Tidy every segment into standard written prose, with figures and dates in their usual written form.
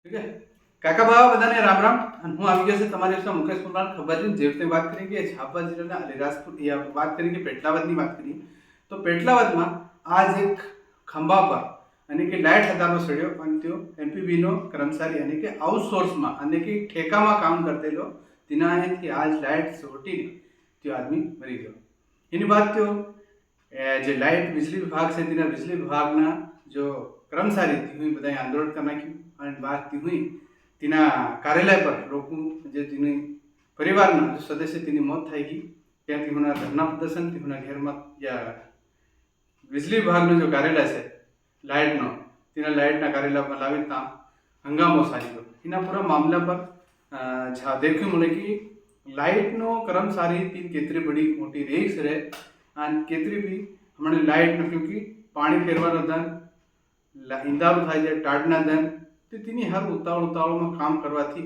ठीक है काका बाबा बधाने राम राम અને હું આવી ગયો છું તમારી સાથે મુકેશ કુમાર ખબરની જે રીતે વાત કરી કે છાપા જિલ્લાના અલીરાજપુર યા વાત કરી કે પેટલાવદની વાત કરી તો પેટલાવદમાં આજ એક ખંભા પર અને કે લાઇટ હતાનો સડ્યો અને त्यो એમપીબીનો કર્મચારી અને કે આઉટસોર્સમાં અને કે ઠેકામાં કામ કરતેલો તેના અહીંથી આજ લાઇટ ચોટીને त्यो આદમી મરી ગયો એની વાત त्यो જે લાઇટ વીજળી વિભાગ છે તેના વીજળી વિભાગના जो कर्मचारी थी हुई बताई आंदोलन करना की और बात थी हुई तीना कार्यालय पर लोग जो तीन परिवार में जो सदस्य तीनी मौत थाएगी क्या थी होना धरना प्रदर्शन थी होना घेर मत या बिजली विभाग में जो कार्यालय है लाइट नो तीना लाइट ना कार्यालय में लावे ता हंगामो साजी दो इना पूरा मामला पर जहाँ देखने मिले कि लाइट नो कर्मचारी तीन केतरी बड़ी मोटी रेस रहे और केतरी भी हमारे लाइट नो क्योंकि पानी फेरवानो दन ईंदारू थाय छे टाटना दन तो तेनी हर उतावळ में काम करवाथी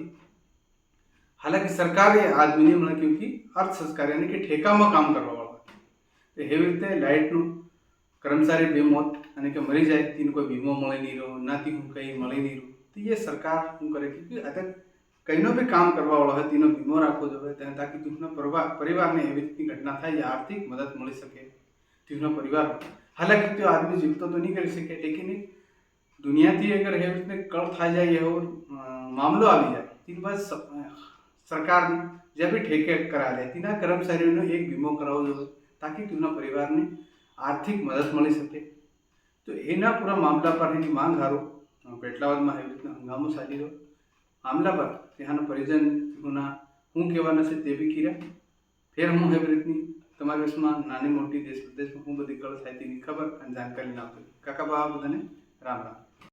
हालांकि सरकार ये आदमी ने मने क्योंकि अर्थ संस्कार यानी कि ठेका में काम करवा वाला तो हेवी रीते लाइट नु कर्मचारी बे मौत यानी कि मरी जाए तीन कोई बीमो मळी नहीं रहो नाती हूँ कहीं मळी नहीं रहो तो ये सरकार हूँ करे क्योंकि अगर कईनो भी काम करवा वाला है तीनो बीमो राखो जो है ताकि तुमना परिवार ने एवी रीतनी घटना थाय या आर्थिक मदद मळी सके तुमना परिवार हालांकि तो आदमी जीवतो तो नहीं कर सके लेकिन दुनिया थी अगर है उसने कल खा जाए ये और मामलो आ जाए तीन बार सरकार जब भी ठेके करा दे तीना कर्मचारी ने एक बीमो करावो जो ताकि तुमना परिवार ने आर्थिक मदद मिली सके तो एना पूरा मामला पर एनी मांग हारो पेटलावद में है हंगामो साजी रो मामला पर त्याना परिजन होना हूँ कहेवाना से ते भी कीरा फिर हूँ है रीतनी તમારી દેશમાં નાની મોટી દેશ પ્રદેશમાં હું બધી કળ થાય તેની ખબર અને જાણકારી ના આપી કાકા બાબા બધાને રામ રામ।